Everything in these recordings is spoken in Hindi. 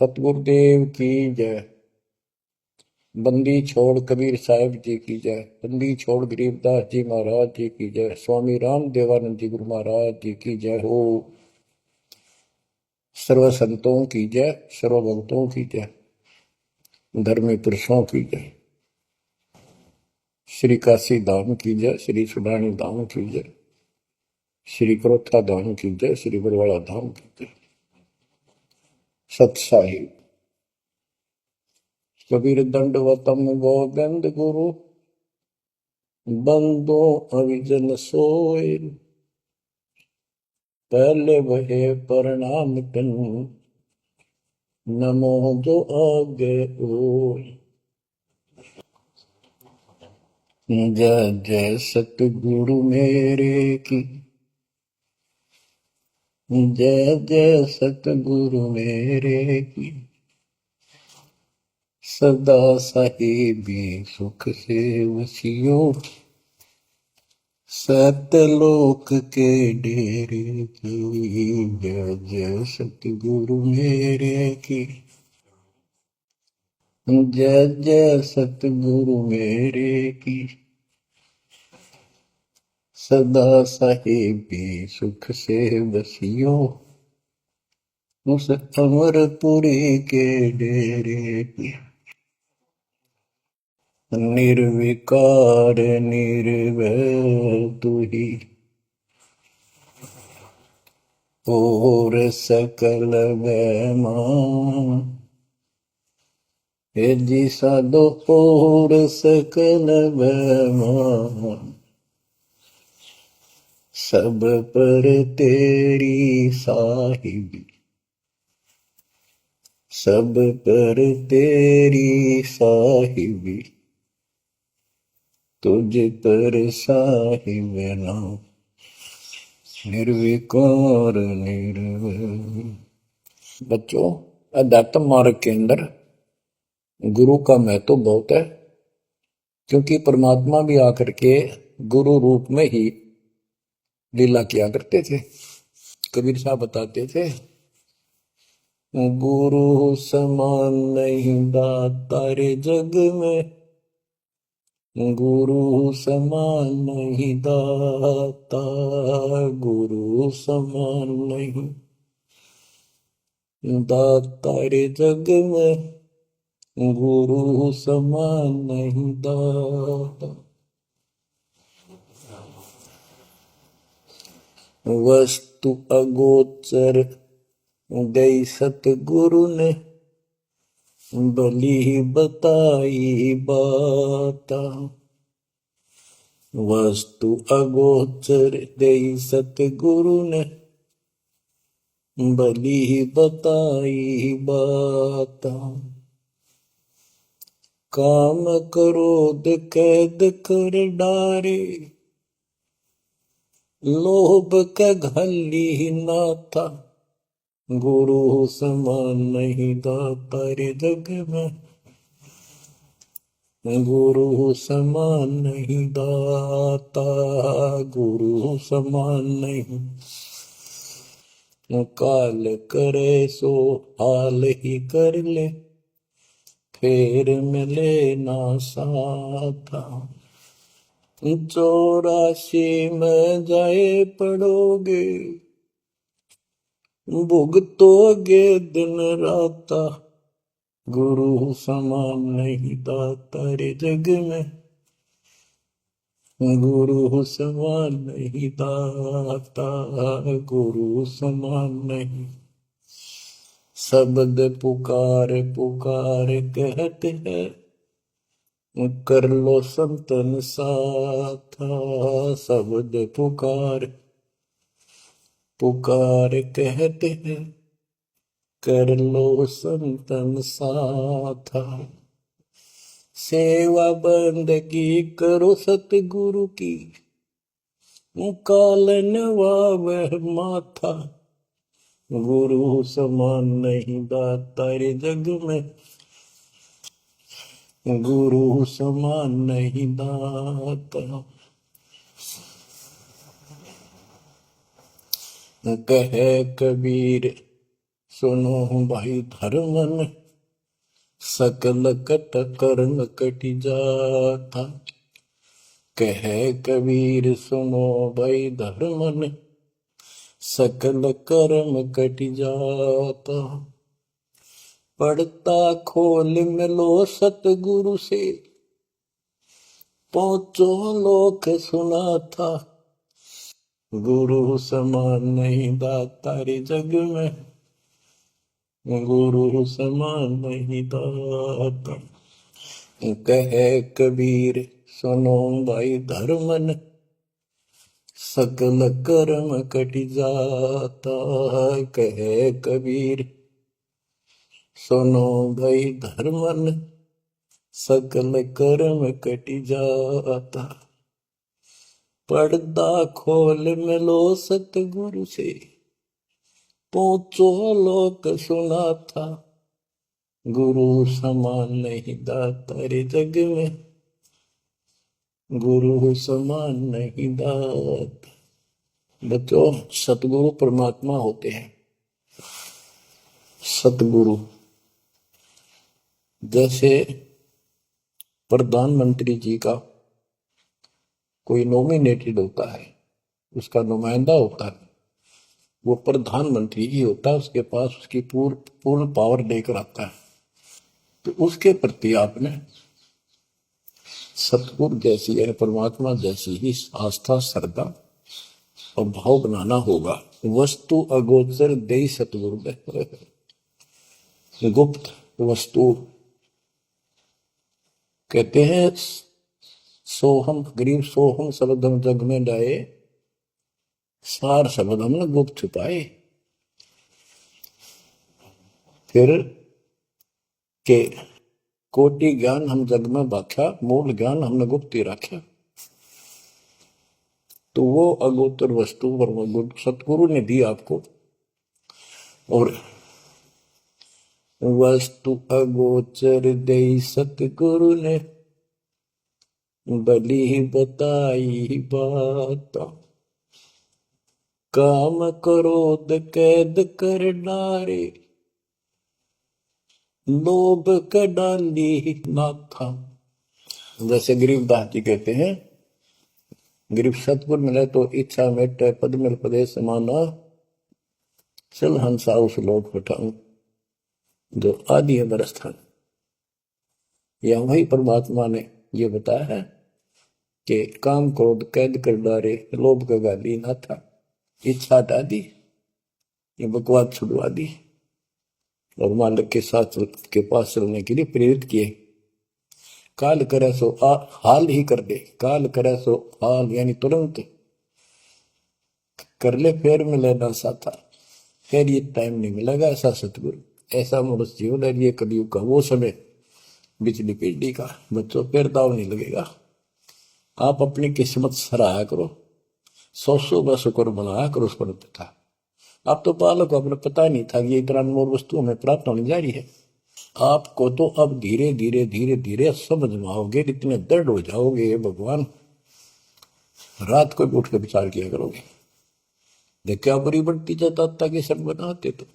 सतगुरुदेव की जय। बंदी छोड़ कबीर साहिब जी की जय। बंदी छोड़ गरीबदास जी महाराज जी की जय। स्वामी राम देवानंद जी गुरु महाराज जी की जय हो। सर्व संतों की जय, सर्व भक्तों की जय, धर्मी पुरुषों की जय। श्री काशी धाम की जय, श्री सुडानी धाम की जय, श्री क्रोथा धाम की जय, श्री बरवाड़ा धाम की जय। सत साहिब कबीर दंडवतम गोविंद गुरु, बंदो अविजन सोए। पहले वहे प्रणाम कन, नमो जो आगे ओ। जय जय सतगुरु मेरे की, जय जय सतगुरु मेरे की। सदा साहिबी सुख से वसियो, सतलोक के डेरे की। जय जय सतगुरु मेरे की, जय जय सतगुरु मेरे की। सदा साहिबी सुख से बसियो, उस अमरपुरी के डेरे की। निर्विकार निर्भय तू ही, और सकल वैमान। हे जी साधो और सकल वैमान, सब पर तेरी साहिबी, सब पर तेरी साहिबी। तुझ पर साहिब नाम, निर्विकार निर्भय। बच्चों, अध्यात्म मार्ग के अंदर गुरु का महत्व बहुत है, क्योंकि परमात्मा भी आकर के गुरु रूप में ही लीला किया करते थे। कबीर साहब बताते थे, गुरु समान नहीं दाता रे जग में, गुरु समान नहीं दाता, गुरु समान नहीं दाता रे जग में, गुरु समान नहीं दाता। वस्तु अगोचर गई सतगुरु ने, भली बताई बाता। वस्तु अगोचर गई सतगुरु ने, भली बताई बाता। काम क्रोध कैद कर डारे, लोभ का घली ना था, गुरु समान नहीं दाता रे जग में, गुरु समान नहीं दाता, गुरु समान नहीं। काल करे सो हाल ही कर ले, फेर मिले ना साथा। 84 में जाए पड़ोगे, भुगतोगे दिन राता, गुरु समान नहीं दाता रे जग में, गुरु समान नहीं दाता, गुरु समान नहीं। शब्द पुकार पुकार कहते हैं, कर लो संतन साथा। शब्द पुकार पुकार कहते हैं, कर लो संतन साथा। सेवा बंदगी करो सतगुरु की, कालन वह माथा, गुरु समान नहीं दाता रे जग में, गुरु समान नहीं दाता। कहे कबीर सुनो भाई धर्मन सकल कट कर्म कटि जाता। कह कबीर सुनो भाई धर्मन सकल कर्म कटि जाता। पढ़ता खोल मिलो सतगुरु से पहुंचो लोक सुना था। गुरु समान नहीं दाता रे जग में, गुरु समान नहीं दाता। कहे कबीर सुनो भाई धर्मन सकल कर्म कटि जाता। कहे कबीर सुनो भाई धर्मन सकल कर्म कटि जाता। पर्दा खोल मिलो सतगुरु से पहुंचो लोक सुना था। गुरु समान नहीं दाता रे जग में, गुरु समान नहीं दाता। बच्चों, सतगुरु परमात्मा होते हैं। सतगुरु जैसे प्रधानमंत्री जी का कोई नॉमिनेटेड होता है, उसका नुमाइंदा होता है, वो प्रधानमंत्री ही होता है, उसके पास उसकी पूर्ण पावर लेकर आता है। तो उसके प्रति आपने सतगुरु जैसी है, परमात्मा जैसी ही आस्था, श्रद्धा और भाव बनाना होगा। वस्तु अगोचर दे सतगुरु दे, गुप्त वस्तु कहते हैं। सोहम गरीब सोहम शब्द हम जग में डाए, सार शब्द हमने गुप्त छुपाए। फिर के कोटि ज्ञान हम जग में बाख्या, मूल ज्ञान हमने गुप्त ही रखा। तो वो अगोचर वस्तु सतगुरु ने दी आपको। और वस्तु अगोचर दे सतगुरु ने बली बताई बात। काम क्रोध कैद कर डारे, लोभ का डाली नाथा। जैसे गरीबदास जी कहते हैं, गरीब सतगुरु मिले तो इच्छा मेटे, पद मिल पदे समाना, चल हंसा उस लोक उठाऊं जो आदि है बरस्थान। यह वही परमात्मा ने ये बताया है कि काम क्रोध कैद कर डारे, लोभ का गाली ना था, इच्छा हटा दी, ये बकवाद छुड़वा दी और मालिक के साथ के पास चलने के लिए प्रेरित किए। काल करे सो हाल ही कर दे, काल करे सो हाल यानी तुरंत कर ले, फिर मिले ना साथा, फिर ये टाइम नहीं मिलेगा। ऐसा सतगुरु, ऐसा मनुष्य जीवन है। ये कलयुग का वो समय, बिजली पीढ़ी का। बच्चों, फिर दाव नहीं लगेगा। आप अपनी किस्मत सराहा करो, सौ बस शुक्र बनाया करो उस पर था। आप तो बालक को अपने पता नहीं था कि ये इतना अनमोल वस्तु हमें प्राप्त होने जा रही है। आपको तो अब धीरे धीरे धीरे धीरे समझ में आओगे, इतने दृढ़ हो जाओगे भगवान, रात को भी उठ के विचार किया करोगे। देखा बुरी बढ़ती जाता कि सब बनाते तो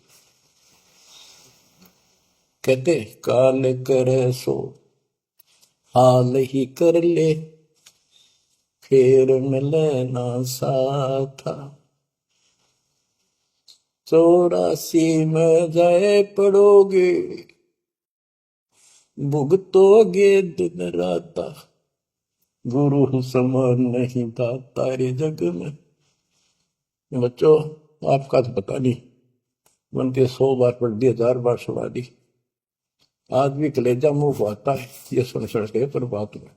कहते काल करे सो हाल ही कर ले, फिर मिले ना साथा। 84 में जाए पड़ोगे, भुगतोगे दिन राता। गुरु समान नहीं दाता रे जग में। बच्चों, आपका तो पता नहीं, बनते 100 बार पढ़ दी, 1000 बार सुना दी, आज भी कलेजा मुंह को आता है ये सुन के। पर बात में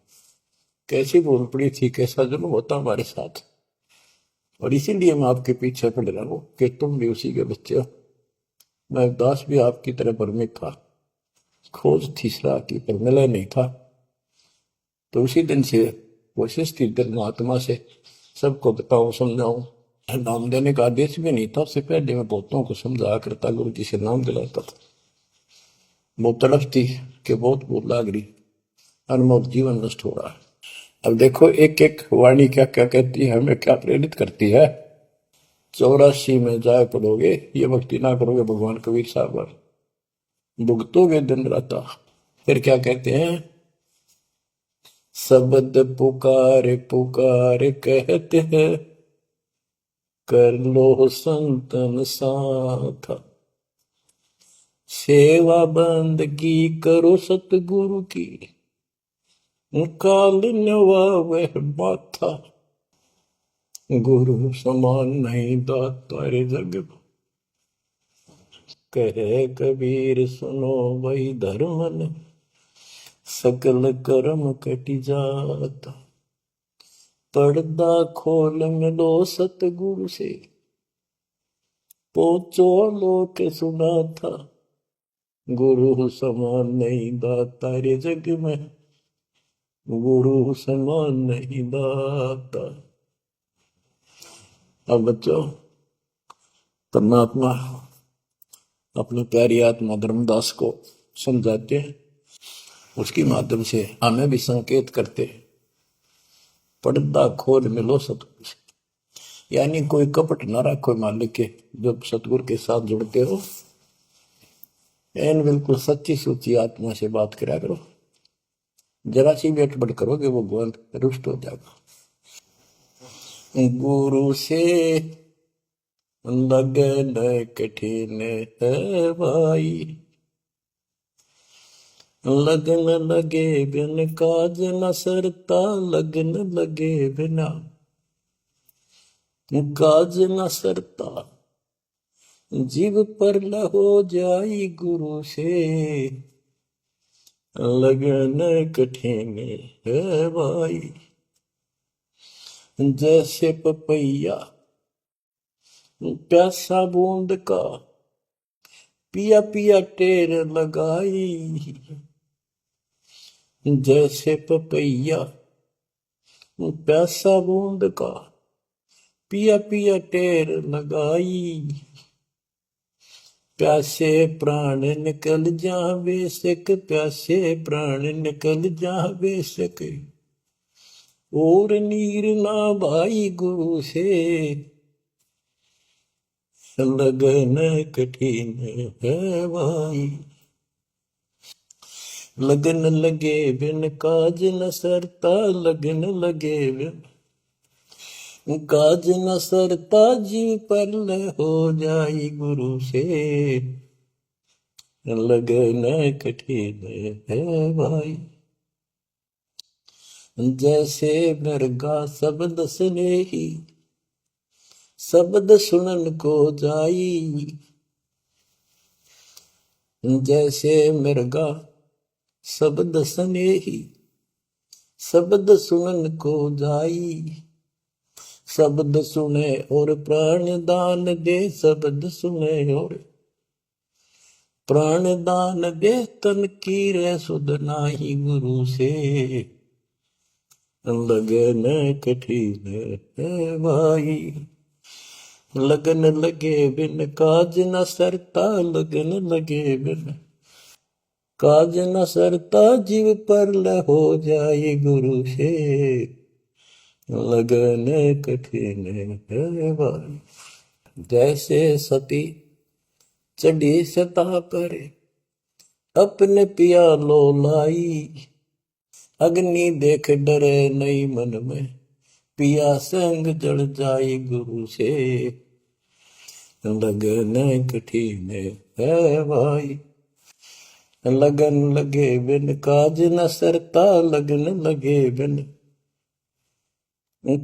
कैसी बोल पड़ी थी, कैसा जुल्म होता हमारे साथ। और इसीलिए मैं आपके पीछे पड़ रहा हूं कि तुम भी उसी के बच्चे हो। मैं दास भी आपकी तरह भ्रमित था, खोज थी सलाह की पर मिला नहीं था। तो उसी दिन से कोशिश थी दिल आत्मा से सबको बताऊं, समझाऊं। नाम देने का आदेश भी नहीं था, उससे पहले मैं बहुतों को समझाया करता, गुरु जी से नाम दिलाता था। बहुत तड़फ थी कि बहुत भूल लाग रही, अनमोल जीवन नष्ट हो रहा है। अब देखो एक एक वाणी क्या क्या कहती है, हमें क्या प्रेरित करती है। 84 में जाए पड़ोगे, ये भक्ति ना करोगे भगवान कबीर साहब पर, भुगतोगे दिन रात। फिर क्या कहते हैं, शब्द पुकार पुकार कहते हैं, कर लो संतन साथ, सेवा बंदगी करो सतगुरु की, काल नवावे माथा, गुरु समान नहीं दाता रे जग, कहे कबीर सुनो वही धर्मन, सकल कर्म कटि जाता, पर्दा खोल मिलो सतगुरु से, पोचो लोक सुना था, गुरु समान नहीं दाता रे जग में, गुरु समान नहीं दाता। अब बच्चों, परमात्मा अपनी प्यारी आत्मा धर्मदास को समझाते हैं, उसके माध्यम से हमें भी संकेत करते हैं, पर्दा खोल मिलो सतगुरु से, यानी कोई कपट ना रखो मालिक के, जब सतगुरु के साथ जुड़ते हो एन बिल्कुल सच्ची सुची आत्मा से बात करा करो, जरा सी भी अटपट करोगे वो भगवान रुष्ट हो जाएगा। गुरु से लगन कठिन है भाई, लगन लगे बिन काज न सरता, लगन लगे बिना काज न सरता, जीव पर हो जाई गुरु से, लगन कठिन है भाई। जैसे पपैया प्यासा बूंद का, पिया पिया टेर लगाई, जैसे पपैया प्यासा बूंद का, पिया पिया टेर लगाई, प्यासे प्राण निकल जा बेशक, प्यासे प्राण निकल जा बेशक, और नीर ना भाई गुरु से, लगन कठिन है भाई। लगन लगे बिन काज न सरता, लगन लगे बिन काज न सरता, जीव पर हो जाई गुरु से, लगन कठिन है भाई। जैसे मृगा शब्द स्नेही, शब्द सुनन को जाई, जैसे मृगा शब्द स्नेही, शब्द सुनन को जाई, शब्द सुने और प्राण दान दे, शब्द सुने और प्राण दान दे, तन की रे सुध नाही गुरु से, लगन कठिन है भाई। लगन लगे बिन काज न सरता, लगन लगे बिन काज न सरता, जीव पर हो जाए गुरु से, लगन कठिन है भाई। जैसे सती चढ़ी सता पर, अपने पिया लो लाई, अग्नि देख डरे नहीं मन में, पिया संग जड़ जाई गुरु से, लगन कठिन है भाई। लगन लगे बिन काज न सरता, लगन लगे बिन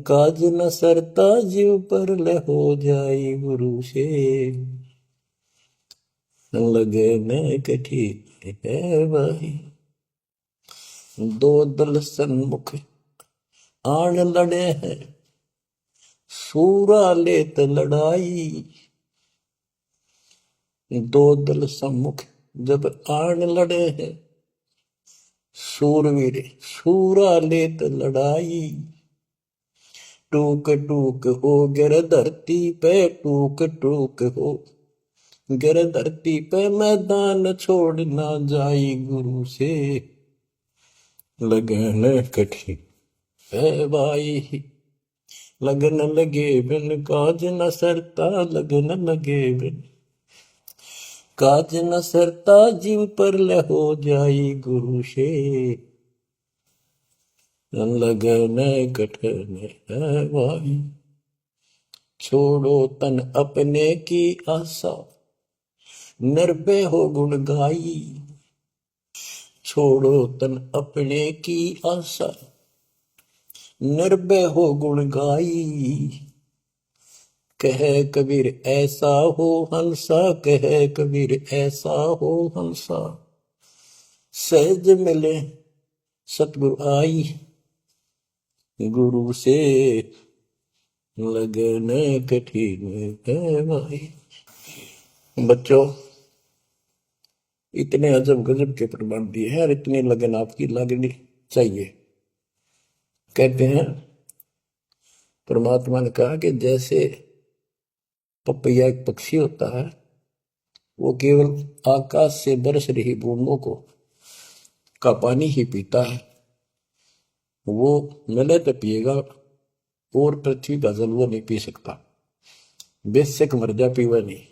काज न सरता, जीव पर हो जाई गुरु से, लगन कठिन है भाई। दो दल सन्मुख आन लड़े हैं, सूरा लेत लड़ाई, दो दल सम्मुख जब आन लड़े हैं, सूरवीर सूरा लेत लड़ाई, टूक टूक हो गिर धरती पे, टूक टूक हो गिर धरती पे, मैदान छोड़ ना जाई गुरु से, लगन कठिन है भाई। लगन लगे बिन काज न सरता, लगन लगे बिन काज न सरता, जीव पर ले हो जाई गुरु से, लगन कठन है भाई। छोड़ो तन अपने की आशा, निर्भय हो गुण गाई। छोड़ो तन अपने की आशा, निर्भय हो गुण गाई। कहे कबीर ऐसा हो हंसा, कहे कबीर ऐसा हो हंसा, सहज मिले सतगुरु आई। गुरु से लगन कठिन है भाई। बच्चों, इतने अजब गजब के प्रमाण दिए हैं और इतनी लगन आपकी लगनी चाहिए। कहते हैं परमात्मा ने कहा कि जैसे पपैया एक पक्षी होता है, वो केवल आकाश से बरस रही बूंदों को का पानी ही पीता है, वो मिले तो पिएगा, और पृथ्वी का जल वो नहीं पी सकता, बेशक मर जा पीवा नहीं।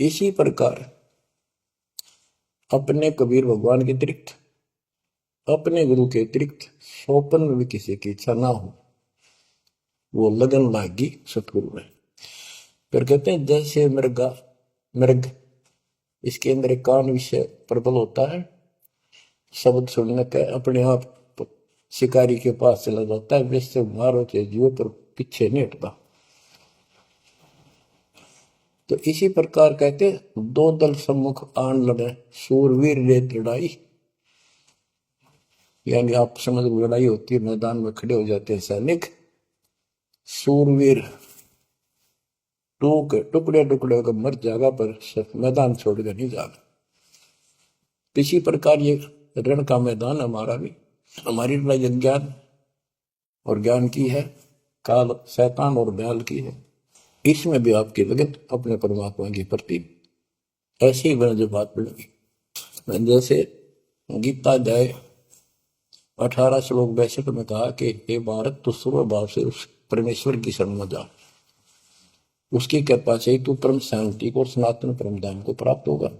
इसी प्रकार अपने कबीर भगवान के अतिरिक्त, अपने गुरु के अतिरिक्त सौपन में भी किसी की इच्छा ना हो, वो लगन लागी सतगुरु में। फिर कहते हैं जैसे मृग, इसके अंदर एक कान विषय प्रबल होता है, शब्द सुनने का अपने आप शिकारी के पास चला जाता है, वैसे मारो चाहे जीव पर पीछे नहीं हटता। तो इसी प्रकार कहते दो दल सम्मुख आन लड़े, सूरवीर रेत लड़ाई। यानी आप समझ लड़ाई होती है, मैदान में खड़े हो जाते हैं सैनिक, सूरवीर टुकड़े टुकड़े होकर मर जाएगा, पर मैदान छोड़कर नहीं जाएगा। इसी प्रकार ये रण का मैदान हमारा भी, हमारी लड़ाई अज्ञान और ज्ञान की है, काल शैतान और बैल की है। इसमें भी आपकी लगन अपने परमात्मा के प्रति ऐसी ही बना जो बात बढ़ेगी। जैसे गीता अध्याय 18 श्लोक 62 में कहा कि हे भारत, तू सर्व भाव से उस परमेश्वर की शरण में जा, उसकी कृपा से तू परम शांति को और सनातन परम धाम को प्राप्त होगा।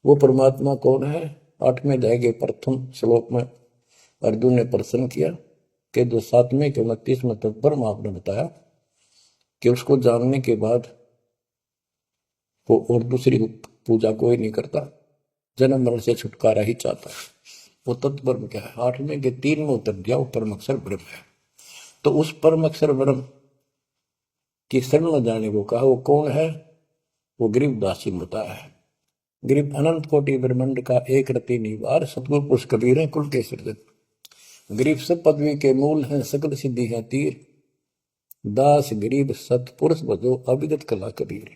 वो परमात्मा कौन है? 8वें अध्याय के प्रथम श्लोक में अर्जुन ने प्रश्न किया कि जो 7वें के 29वें तक परम आपने बताया कि उसको जानने के बाद वो और दूसरी पूजा कोई नहीं करता, जन्म मरण से छुटकारा ही चाहता है। वो तत्परम क्या है? 8वें के 3 में उत्तर दिया, वो परम अक्षर ब्रह्म है। तो उस परम अक्षर ब्रह्म की शरण में जाने को कहा। वो कौन है? वो गरीबदास जी बताया है। गरीब अनंत कोटि ब्रह्मांड का एक रति निवार, सतगुरु पुरुष कबीर है कुल के सृजन। गरीब सब पदवी के मूल हैं, सकल सिद्धि है तीर, दास गरीब सतपुरुष बजो अविगत कला कबीर।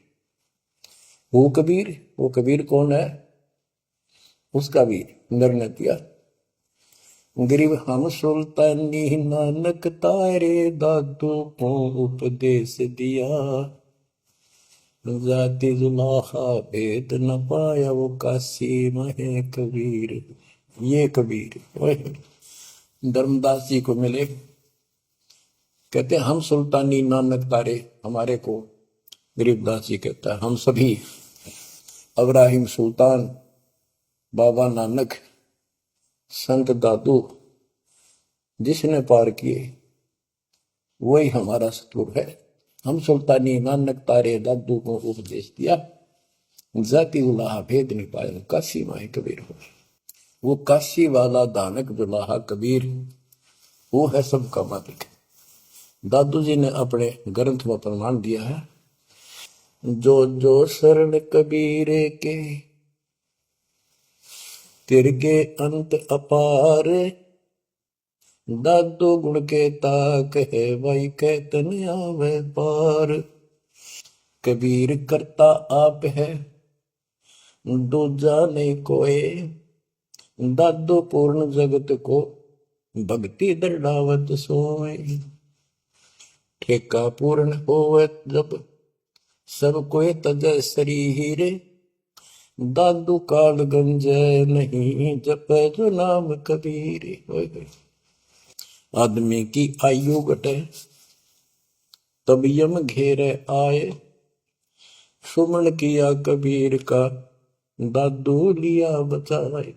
वो कबीर कौन है? उसका भी निर्णय दिया। गरीब हम सुल्तानी नानक तारे, दादू को उपदेश दिया, जाति जुलाहा भेद न पाया, वो काशी महे कबीर। ये कबीर धर्मदास जी को मिले, कहते हैं हम सुल्तानी नानक तारे, हमारे को गरीबदास जी कहता है हम सभी अब्राहिम सुल्तान, बाबा नानक, संत दादू जिसने पार किए वही हमारा सतगुरु है। हम सुल्तानी नानक तारे, दादू को उपदेश दिया, जाति उलाहा भेद नहीं पाया, काशी माहे कबीर हो। वो काशी वाला दानक दुलाहा कबीर, वो है सबका मालिक। दादू जी ने अपने ग्रंथ में प्रमाण दिया है, जो जो शरण कबीरे के, तिरगे अंत अपार, दादू गुण के ताक है, भाई कहतन आवे पार। कबीर करता आप है, दूजा नहीं कोई, दादू पूर्ण जगत को, भक्ति दृढ़ावत सोए। ठेका पूर्ण होवत जब, सब कोई तज शरीर, दादू काल गंज नहीं, जप जो नाम कबीर। आदमी की आयु घटे, तब यम घेरे आए। सुमन किया कबीर का, दादू लिया बचाए।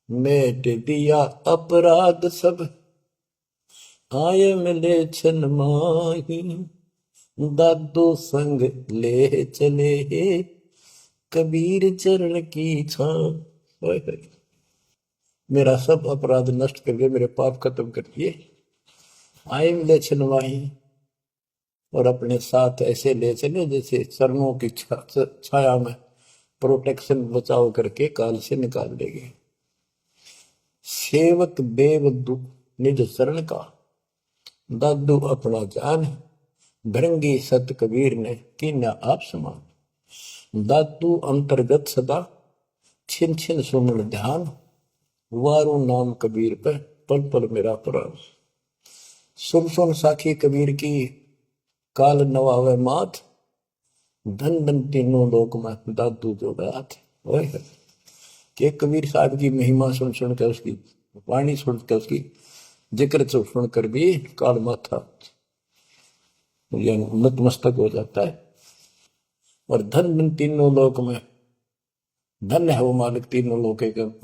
मेट दिया अपराध सब, आए मिले छन माही। दादू संग ले चले, कबीर चरण की छां। मेरा सब अपराध नष्ट करके, मेरे पाप खत्म कर दिए। आए मिले छन माही, और अपने साथ ऐसे ले चले जैसे चरणों की छाया में प्रोटेक्शन बचाव करके काल से निकाल देंगे। सेवक देव निज शरण का, दादू अपना जान। भृंगी सत कबीर ने कीन्या आप समान। दादू अंतर्गत सदा, छिन छिन सुमन ध्यान। वारू नाम कबीर पे, पल पल मेरा प्राण। सुन सुन साखी कबीर की, काल नवावे मात। धन धन तीनों लोक में, दादू जो गात। कि कबीर साहब की महिमा सुन सुन कर, उसकी वाणी सुनकर, उसकी जिक्र सुनकर भी काल माथा नतमस्तक हो जाता है। और धन धन तीनों लोक में, धन है वो मालिक तीनों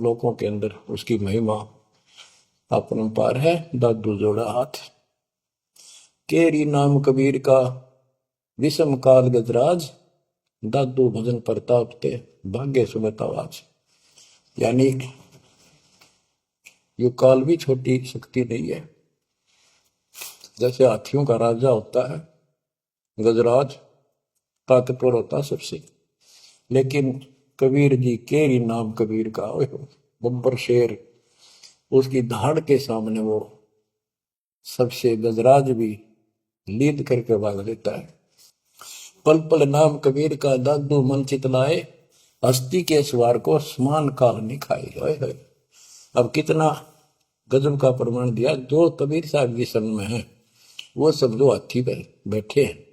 लोकों के अंदर, उसकी महिमा अपरंपार है। दादू जोड़ा हाथ, केरी नाम कबीर का, विषम काल गजराज। दादू भजन प्रताप ते, भाग्य सुबह आवाज। यानी ये काल भी छोटी शक्ति नहीं है। जैसे हाथियों का राजा होता है गजराज, ताकतवर होता सबसे, लेकिन कबीर जी, केरी नाम कबीर का, बब्बर शेर, उसकी धाड़ के सामने वो सबसे गजराज भी लीद करके भाग लेता है। पल पल नाम कबीर का, दादू मन चितलाए। हस्ती के सवार को समान काल नहीं खाए। अब कितना गजब का प्रमाण दिया। जो कबीर साहब की शरण में है, वो सब जो हाथी पर बैठे हैं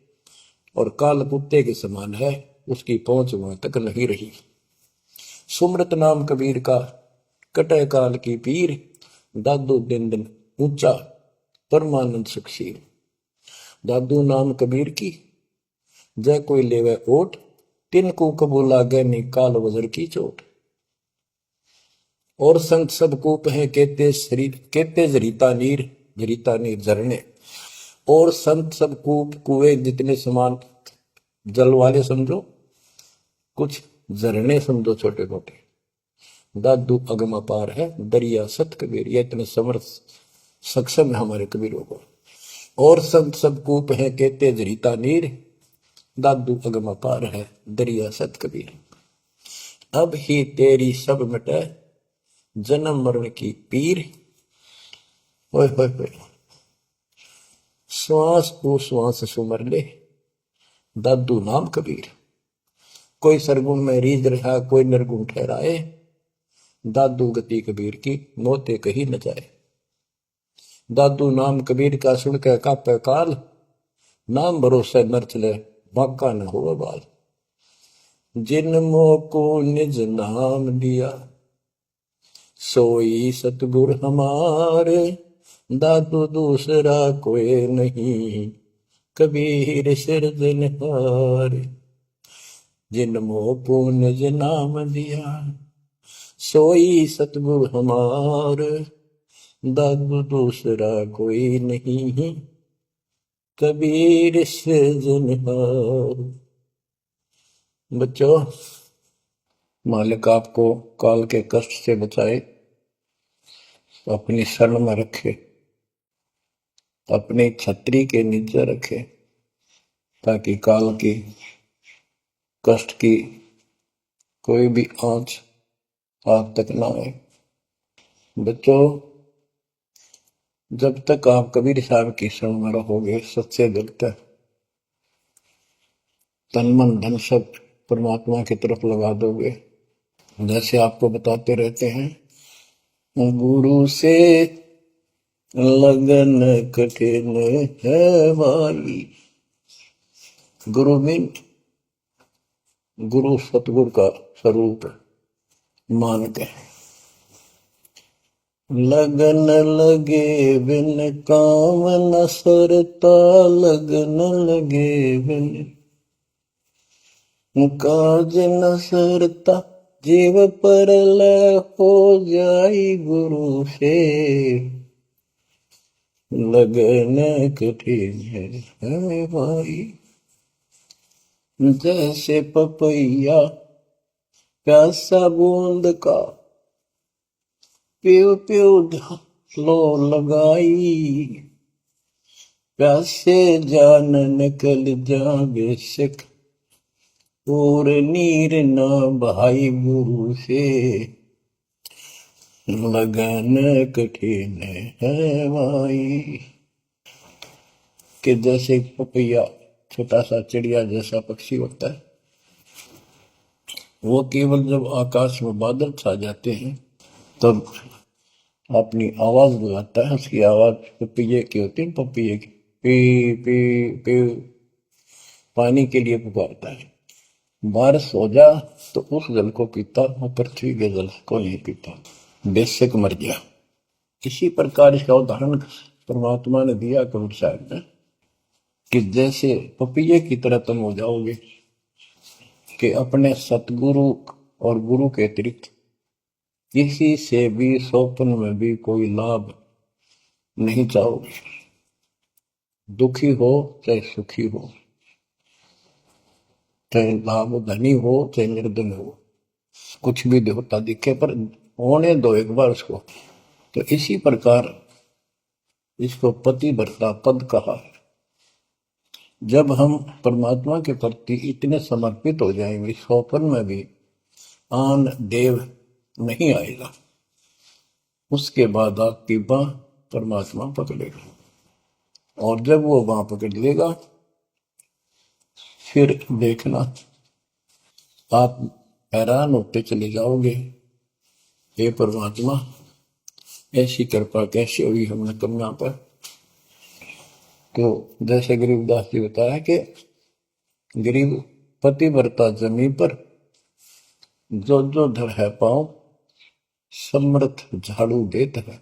और काल कुत्ते के समान है, उसकी पहुंच वहां तक नहीं रही। सुमृत नाम कबीर का, कटे काल की पीर। दादू दिन दिन ऊंचा, परमानंद सुखशील। दादू नाम कबीर की, जय कोई लेवे ओट। तिनको कबू लागे नी, काल वजर की चोट। और संत सब कूप है, कहते शरीर, कहते जरीता नीर झरने। और संत सब कूप, कुएं जितने समान जल वाले समझो, कुछ झरने समझो छोटे मोटे। दादू अगम अपार है, दरिया सत कबीर। ये इतने समर्थ सक्षम है हमारे कबीरों को। और संत सब कूप है, कहते जरीता नीर। दादू अगम अपार है, दरिया सत कबीर। अब ही तेरी सब मिटे, जन्म मरण की पीर। ओए होए होए, श्वास को श्वास सुमर ले, दादू नाम कबीर। कोई सरगुण में रीझ रहा, कोई निर्गुण ठहराए। दादू गति कबीर की, मोते कही न जाए। दादू नाम कबीर का, सुन के कापे काल। नाम भरोसे नर चले, बांका न हो बाल। जिन मोको निज नाम दिया, सोई सतगुर हमारे। दादू दूसरा कोई नहीं, कबीर सिरजनहार। जिन मोको निज नाम दिया, सोई सतगुर हमार। दादू दूसरा कोई नहीं, कबीर सिरजनहार। बच्चों, मालिक आपको काल के कष्ट से बचाए, अपनी शरण में रखे, अपनी छतरी के नीचे रखे, ताकि काल की कष्ट की कोई भी आंच आप तक ना आए। बच्चों, जब तक आप कबीर साहब की शरण में रहोगे, सच्चे दिल तक तन मन धन सब परमात्मा की तरफ लगा दोगे। जैसे आपको बताते रहते हैं, गुरु से लगन कठिन है वाली। गुरु मीन, गुरु सतगुरु का स्वरूप मान के, लगन लगे बिन काम न सरता, लगन लगे बिन काज न सरता, जीव पर लय हो जाई गुरु से, लगन कठिन है भाई। जैसे पपैया प्यासा बूंद का, प्यू प्यू लो लगाई, प्यासे जान निकल जा बेशक, और नीर न भाई गुरु से, लगन कठिन है भाई। कि जैसे पपैया छोटा सा चिड़िया जैसा पक्षी होता है, वो केवल जब आकाश में बादल छा जाते हैं तब अपनी आवाज लगाता है। उसकी आवाज पपैये की होती है, पपैये की पी पी पी, पानी के लिए पुकारता है। बारिश हो जा तो उस जल को पीता, वो पृथ्वी के जल को नहीं पीता, बेशक मर गया। इसी प्रकार इसका उदाहरण परमात्मा ने दिया कबीर साहब ने, कि जैसे पपैये की तरह तुम हो जाओगे कि अपने सतगुरु और गुरु के अतिरिक्त किसी से भी स्वप्न में भी कोई लाभ नहीं चाहोगे। दुखी हो चाहे सुखी हो, चाहे लाभ धनी हो चाहे निर्धन हो, कुछ भी देवता दिखे पर होने दो एक बार उसको। तो इसी प्रकार इसको पतिव्रता पद कहा है। जब हम परमात्मा के प्रति इतने समर्पित हो जाएंगे, स्वप्न में भी आन देव नहीं आएगा, उसके बाद आपकी बाह परमात्मा पकड़ेगा। और जब वो बाह पकड़ लेगा, फिर देखना आप हैरान होते चले जाओगे, हे परमात्मा ऐसी कृपा कैसे हुई हमने कन्या पर। तो जैसे गरीबदास जी बताया कि गरीब पतिव्रता जमी पर, जो जो धर है पाओ, समर्थ झाड़ू देत है,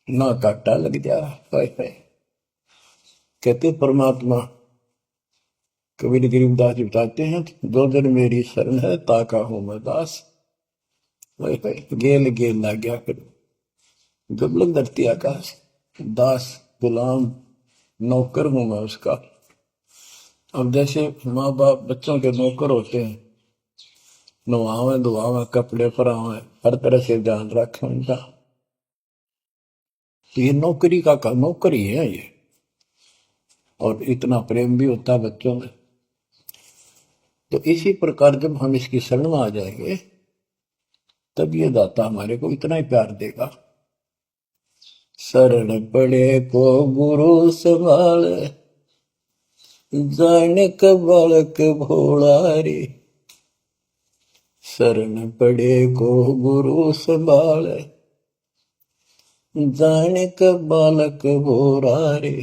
ना काटा लग जा। कहते परमात्मा कबीर गरीबदास जी बताते हैं, जो जन मेरी शरण है ताका हूं मैं दास, गेल गेल ना गया करो। जब लग धरती आकाश, दास गुलाम नौकर हूं मैं उसका। अब जैसे माँ बाप बच्चों के नौकर होते हैं, नवावे धुआवे कपड़े परावे, हर तरह से ध्यान रखें उनका। तो ये नौकरी का नौकर ही है ये। और इतना प्रेम भी होता है बच्चों में। तो इसी प्रकार जब हम इसकी शरण में आ जाएंगे, तब ये दाता हमारे को इतना ही प्यार देगा। शरण पड़े को गुरु संभाले, जाने का बालक भोला रे। शरण पड़े को गुरु संभाले, जाने का बालक भोला रे।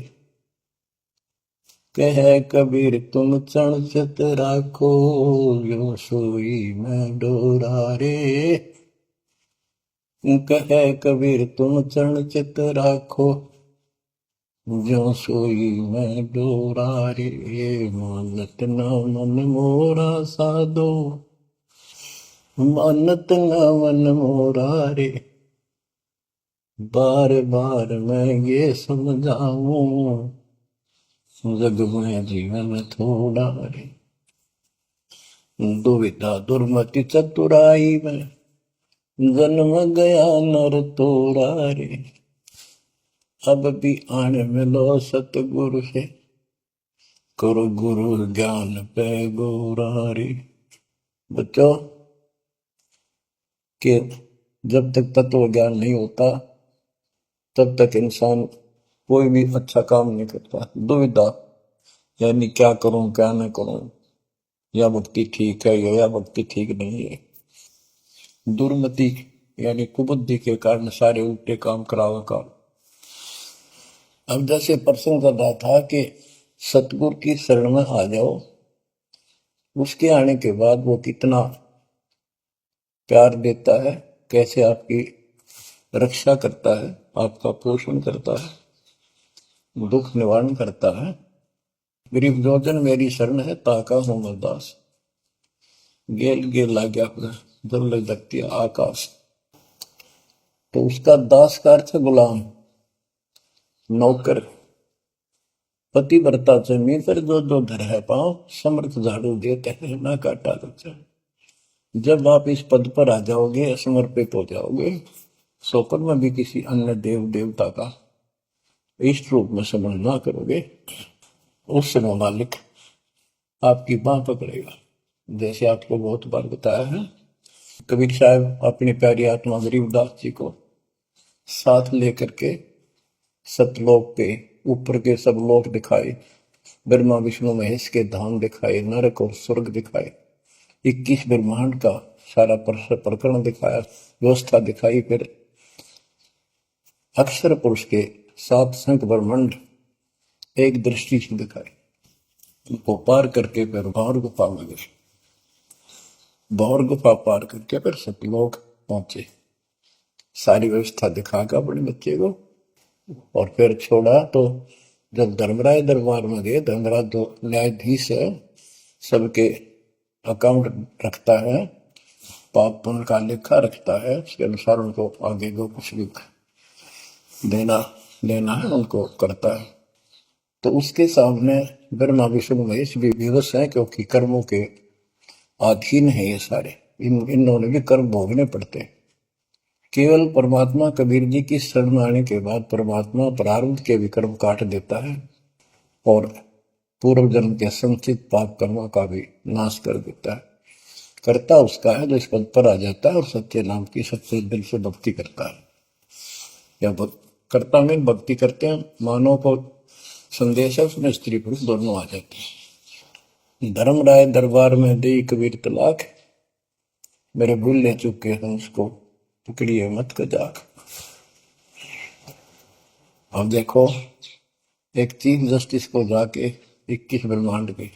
कह कबीर तुम चरण चित राखो, यो सोई मैं डोरा रे। कह कबीर तुम चरण चित राखो, जो सोई मैं डोरा रे। मानत न मन मोरा साधो, मानत न मन मोरा रे। बार बार मैं ये समझाऊं, जग में जीवन थोड़ा रे। दुविधा दुर्मति चतुराई में, जन्म गया नर तोड़ा रे। अब भी आन मिलो सतगुरु से, करो गुरु ज्ञान पे गोरा रे। बच्चों कि जब तक तत्व ज्ञान नहीं होता, तब तक इंसान कोई भी अच्छा काम नहीं करता। दुविधा यानी क्या करूं क्या न करूं, या भक्ति ठीक है या भक्ति ठीक नहीं है। दुर्मति यानी कुबुद्धि के कारण सारे उल्टे काम करावा का। अब जैसे प्रसंग कर रहा था कि सतगुरु की शरण में आ जाओ, उसके आने के बाद वो कितना प्यार देता है, कैसे आपकी रक्षा करता है, आपका पोषण करता है, दुख निवारण करता है। गरीब जोजन मेरी शरण है, ताका हूं मैं दास। गेल गेल लाग्या जब लग सकती है आकाश। तो उसका दास का अर्थ है गुलाम, नौकर। पतिव्रता जमीन पर जो जो धर है पांव, समर्थ झाड़ू देते हैं ना काटा लगता है। जब आप इस पद पर आ जाओगे, समर्पित हो जाओगे, सोपर में भी किसी अन्य देव देवता का इष्ट रूप में समझ ना करोगे, उस समय मालिक आपकी बाह पकड़ेगा। जैसे आपको बहुत बार बताया है, कबीर साहब अपनी प्यारी आत्मा गरीबदास जी को साथ लेकर के सतलोक पे ऊपर के सब लोक दिखाए, ब्रह्मा विष्णु महेश के धाम दिखाए, नरक और स्वर्ग दिखाए, 21 ब्रह्मांड का सारा प्रकरण दिखाया, व्यवस्था दिखाई। फिर अक्षर पुरुष के 7 संख ब्रह्मांड एक दृष्टि से दिखाए। उनको पार करके फिर भौर गुफा में गए, भौर गुफा पार करके फिर सतलोक पहुंचे, सारी व्यवस्था दिखाकर अपने बच्चे को। और फिर छोड़ा तो जब धर्मराय दरबार में गए, धर्मराज जो न्यायाधीश है, सबके अकाउंट रखता है, पाप पुण्य का लेखा रखता है, उसके अनुसार उनको आगे जो कुछ भी देना लेना है उनको करता है। तो उसके सामने ब्रह्मा विष्णु महेश भी विवश है, क्योंकि कर्मों के अधीन है ये सारे, इन्होंने भी कर्म भोगने पड़ते हैं। केवल परमात्मा कबीर जी की शरण आने के बाद परमात्मा प्रारब्ध के भी कर्म काट देता है और पूर्व जन्म के संचित पाप कर्मों का भी नाश कर देता है। करता उसका है जो इस पद पर आ जाता है और सच्चे नाम की सच्चे दिल से भक्ति करता है। या करता में भक्ति करते हैं, मानव को संदेश है, उसमें स्त्री पुरुष दोनों आ जाते हैं। धर्मराय दरबार में दे कबीर तलाक, मेरे भूल ले चुके हैं उसको पकड़िए मत कजाक। अब देखो, एक चीफ जस्टिस को जाके 21 ब्रह्मांड के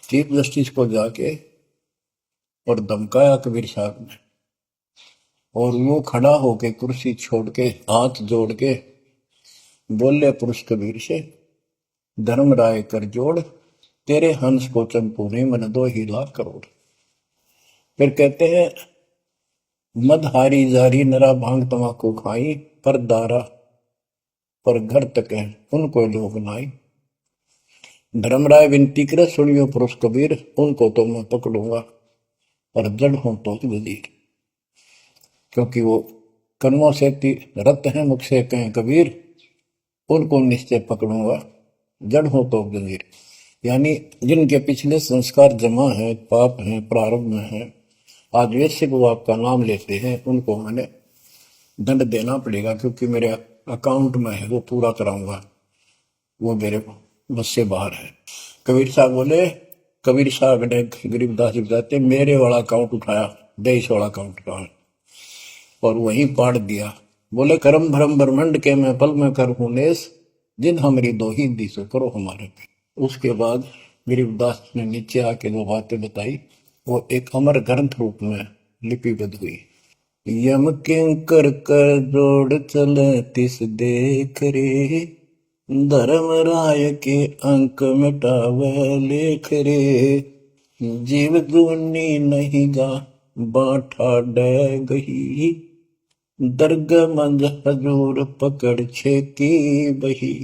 चीफ जस्टिस को जाके और धमकाया कबीर साहब ने, और वो खड़ा होके कुर्सी छोड़ के हाथ जोड़ के बोले पुरुष कबीर से, धर्म राय कर जोड़, तेरे हंस को चंपूने मन 2 लाख करोड़। फिर कहते हैं, मद हारी जारी नरा भांग तमाकू खाई, पर दारा पर घर तक है उनको लोग नाई। धर्मराय विनती करे, सुनियो पुरुष कबीर, उनको तो मैं पकड़ूंगा और जड़ हूं तो वजीर। क्योंकि वो कर्मों से रत हैं, मुख से कहें कबीर, उनको निश्चय पकड़ूंगा, जड़ हो तो वजीर। यानी जिनके पिछले संस्कार जमा है, पाप है, प्रारंभ में है, आज वैसे वो आपका नाम लेते हैं, उनको मैंने दंड देना पड़ेगा, क्योंकि मेरे अकाउंट में है, वो पूरा कराऊंगा, वो मेरे बस से बाहर है। कबीर साहब बोले, कबीर साहब ने गरीबदास जी बताते, मेरे वाला अकाउंट उठाया, देश वाला अकाउंट उठाया और वहीं पाड़ दिया। बोले, कर्म भ्रम ब्रह्मंड के मैं पल में कर हूं नेस, जिन हमारी 2 ही दी से करो हमारे पे। उसके बाद गरीबदास ने नीचे आके 2 बातें बताई, वो एक अमर ग्रंथ रूप में लिपिबद्ध हुई। यम किंकर कर जोड़ चले तिस देख रे, धर्म राय के अंक मिटावे लेख रे, जीव दूनी नहीं गा बाठा डे गही, दर्ग मंज हजूर पकड़ छेकी बही,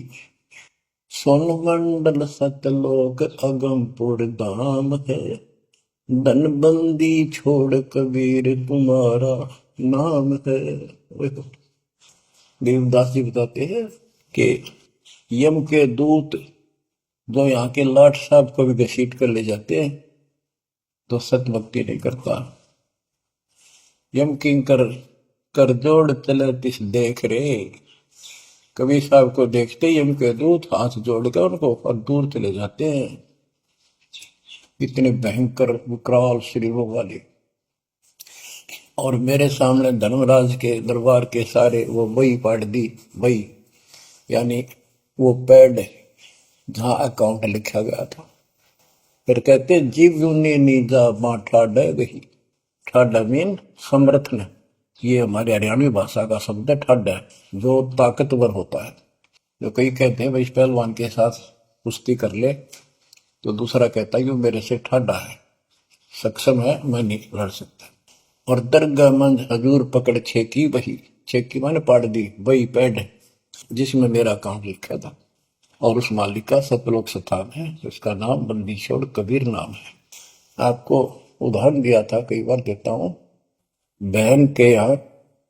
सोन मंडल सतलोक अगमपुर धाम है, धनबंदी छोड़ कबीर तुम्हारा नाम है। देवदास जी बताते हैं कि यम के दूत जो यहाँ के लाट साहब को भी घसीट कर ले जाते हैं तो सत भक्ति नहीं करता। यम किंकर कर जोड़ चले तिस देख रे, कबीर साहब को देखते ही यम के दूत हाथ जोड़कर उनको और दूर चले जाते हैं। इतने भयंकर विकराल शरीरों वाले। और मेरे सामने धर्मराज के दरबार के सारे वो बही पाट दी, बही यानी वो पैड जहां अकाउंट लिखा गया था। फिर कहते, जीव यूनी नीजा मां ठाडा गही, ठाडा मीन समर्थ ने, ये हमारे हरियाणवी भाषा का शब्द है ठड है, जो ताकतवर होता है। जो कई कहते हैं भाई इस पहलवान के साथ कुश्ती कर ले, तो दूसरा कहता है कि वो मेरे से ठाडा है, सक्षम है, मैं नहीं लड़ सकता। और दरगाह मंद हजूर पकड़ छेकी वही, छेकी मैंने पाड़ दी वही पैड जिसमें मेरा काम लिखा था। और उस मालिक का सतलोक स्थान है, उसका नाम बंदीशोर कबीर नाम है। आपको उदाहरण दिया था, कई बार देता हूँ। बहन के यहाँ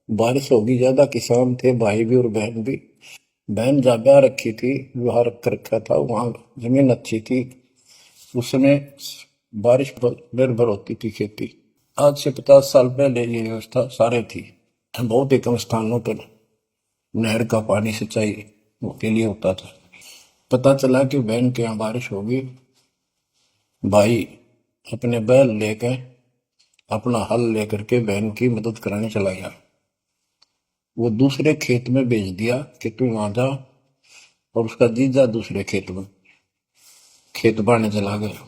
बारिश होगी ज्यादा, किसान थे भाई भी और बहन भी। बहन जागा रखी थी, विवाह रख रखा था, वहां जमीन अच्छी थी, उसमें बारिश पर निर्भर होती थी खेती। आज से 50 साल पहले ये व्यवस्था सारे थी। बहुत ही कम स्थानों पर नहर का पानी सिंचाई के लिए होता था। पता चला कि बहन के यहाँ बारिश होगी, भाई अपने बैल लेकर, अपना हल लेकर के बहन की मदद कराने चला गया। वो दूसरे खेत में भेज दिया कि तू वहां जा, और उसका जीजा दूसरे खेत में खेत बाड़ने चला गया।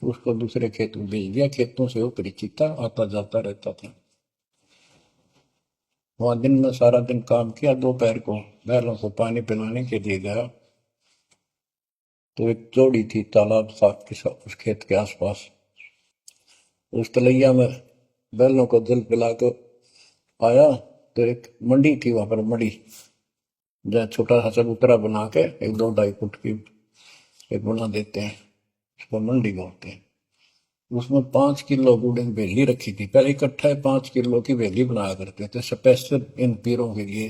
उसको दूसरे खेत में भेज दिया, खेतों से वो परिचित था, आता जाता रहता था। वहां दिन में सारा दिन काम किया, दोपहर को बैलों को पानी पिलाने के लिए गया, तो एक जोड़ी थी तालाब साथ के साथ उस खेत के आसपास। उस तलैया में बैलों को जल पिला कर आया, तो एक मंडी थी वहां पर, मंडी जहाँ छोटा सा चबूतरा बना के एक 2-2.5 फुट की एक बना देते हैं, उसको मंडी बोलते हैं। उसमें 5 किलो गुड़ की बेली रखी थी, पहले इकट्ठा 5 किलो की बेली बनाया करते थे स्पेशल इन पीरों के लिए,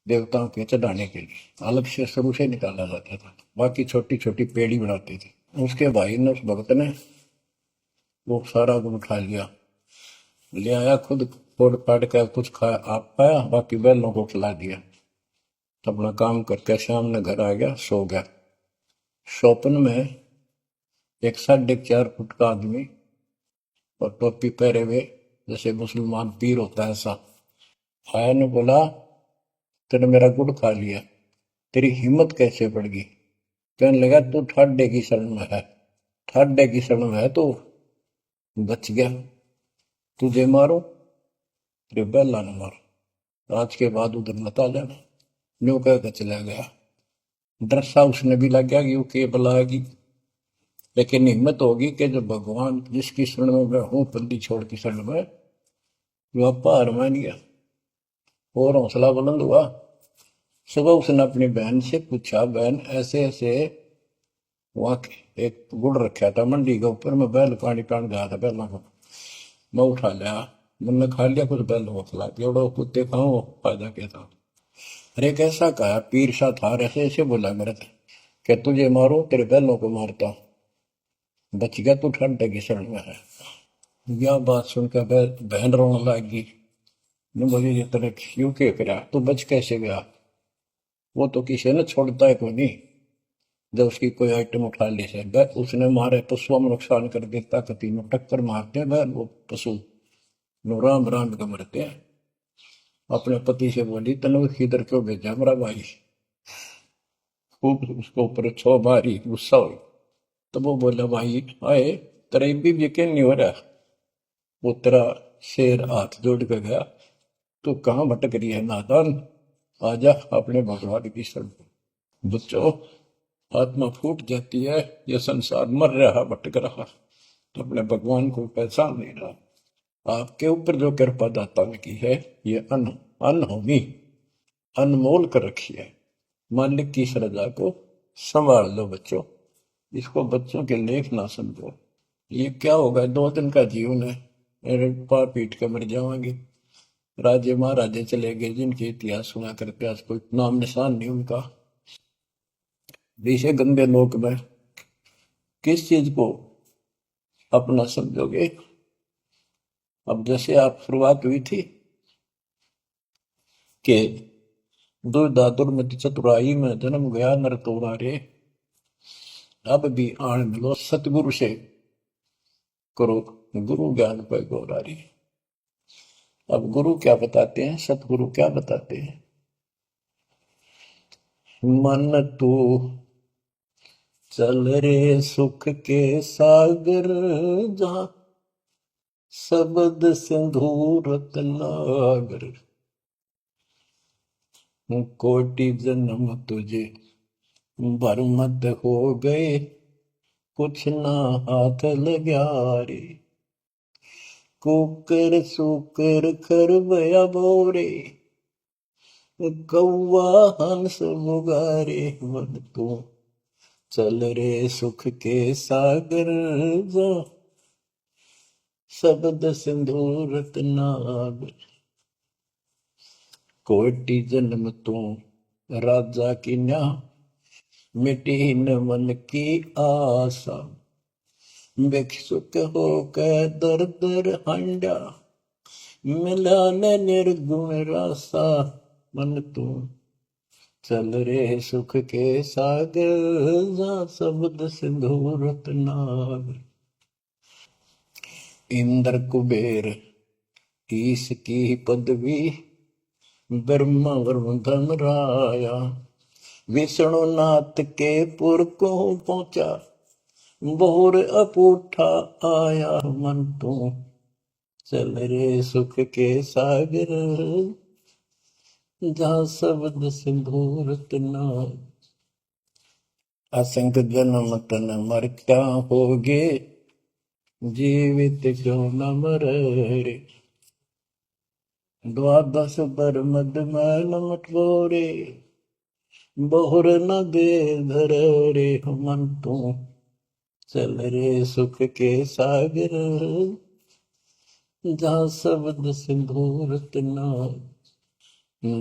देवताओं के चढ़ाने के लिए अलग से शुरू से निकाला जाता था। बाकी छोटी छोटी पेड़ी बनाते थे। उसके भाई ने, उस भक्त ने, वो सारा गुड़ उठा लिया, ले आया, खुद फोड़ फाड़ कर कुछ खाया, आप खाया, बाकी बैलों को खिला दिया। अपना काम करके शाम में घर आ गया, सो गया। स्वप्न में एक 4.5 फुट का आदमी और टोपी पहरे हुए, जैसे मुसलमान पीर होता है ऐसा, आया ने बोला, तेने मेरा गुड़ खा लिया, तेरी हिम्मत कैसे बढ़ गई? कहने लगा, तू ठाडे की शरण में है, ठाडे की शरण में है तो बच गया, तुझे मारो तेरे बेला न मारो, आज के बाद उधर मत आ जाना। न्यू कहकर चला गया। डर सा उसने भी लग गया कि वो के बुलाएगी, लेकिन हिम्मत होगी कि जो भगवान जिसकी शरण में मैं हूं, बंदी छोड़ की शरण में, वो पार मान गया और हौसला बुलंद हुआ। सुबह उसने अपनी बहन से पूछा, बहन ऐसे ऐसे वहां एक गुड़ रखा था मंडी के ऊपर, मैं बैल पानी पान गया था, बैलों को मैं उठा लिया, मैंने खा लिया, कुछ बैलों को खिला दिया, और कुत्ते खाओ फायदा क्या था? अरे कैसा कहा पीर सा था, ऐसे ऐसे बोला मेरे से, कि तुझे मारो तेरे बैलों को मारता, बच गया तू ठंड की शरण में है। यह बात सुनकर बहन रोने लगी। ने बोली, ये तेरे क्यों के करा, तू बच कैसे गया? वो तो किसी ने छोड़ता है कोई नहीं, जब उसकी कोई आइटम उठा ली से उसने मारे पशुओं में नुकसान कर देता, कति में टक्कर मारते हैं वो पशु, नो राम राम के मरते हैं। अपने पति से बोली, तने इधर क्यों भेजा मेरा भाई? खूब उसको ऊपर छो मारी, गुस्सा हुई। तो वो बोला, भाई आए तेरा भी यकीन नहीं हो रहा, वो तेरा शेर हाथ जोड़ के गया, तू कहाँ भटक रही है नादान, आजा अपने भगवान की शरण। बच्चों, आत्मा फूट जाती है, ये संसार मर रहा, भटक रहा, तो अपने भगवान को पहचान नहीं रहा। आपके ऊपर जो कृपा दाता ने की है, ये अनहोनी अनमोल कर रखी है। मालिक की श्रद्धा को संभाल लो बच्चों, इसको बच्चों के लेख ना समझो। ये क्या होगा, 2 दिन का जीवन है, मेरे पा पीट के मर जाओगे। राजे महाराजे चले गए, जिनके इतिहास सुना करके आज कोई नाम निशान नहीं उनका। विषय गंदे लोक में किस चीज को अपना समझोगे? अब जैसे आप शुरुआत हुई थी कि दुर्दादुर में चतुराई में जन्म गया नर तोड़ा रे, अब भी आण मिलो सतगुरु से, करो गुरु ज्ञान पर गौरारी। अब गुरु क्या बताते हैं, सतगुरु क्या बताते हैं? मन तू चल रे सुख के सागर, जहां शब्द सिंधु रत्नागर, कोटि जन्म तुझे बरमद हो गए, कुछ ना हाथ लग्या रे। कुकर सुकर खरबया बोरे, कौआ हंस मुगारे। मन तू चल रे सुख के सागर, जा शब्द सिंधु रत्नागर। कोटि जन्म तू राजा की न्या, मिटी न मन की आशा। भिक्षुक होकर दर दर हांडा, मिला न निर्गुण रासा। मन तू चल रे सुख के सागर, जा शब्द सिंधु रत्नागर। इंद्र कुबेर ईश की पदवी, ब्रह्मा वरुण धन राया। विष्णु नाथ के पुर को पहुंचा, बोर अपूठा आया। मन तू चल रे सुख के सागर, जा शब्द सिंधु रत्नागर। असंख जन्म तन मर क्या होगे, जीवित क्यों न मरे रे। द्वादश बर मद मैल मटोरे, बहुर न दे धर रे। मन तू चल रे सुख के सागर, जा शब्द सिंधु रत्नागर।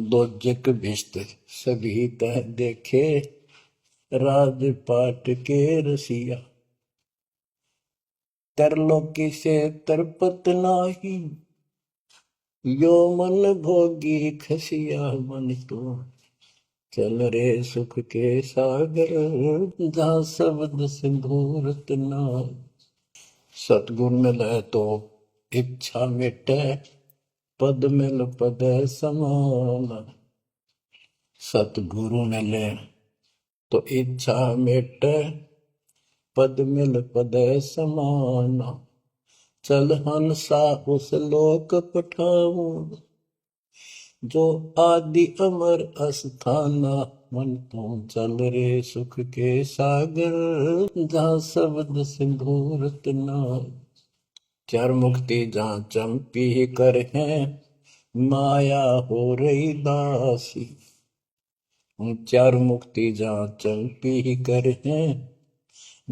दोजक भिष्ट सभी तह देखे, राजपाट के रसिया। तरलोकी से तरपत नाही, यो मन भोगी खसिया। मन तू चल रे सुख के सागर, जा शब्द सिंधु रत्नागर। सतगुण मिले तो इच्छा मिटे, पद मिल पद समान। सतगुरु मिले तो इच्छा मिटे, पद मिल पद समान। चल हंसा उस लोक पठाऊं, जो आदि अमर अस्थाना। मन तू चल रे सुख के सागर, जा शब्द सिंधु रत्नागर। चार मुक्ति जहाँ चंपी कर है, माया हो रही दासी। चार मुक्ति जहाँ चंपी कर है,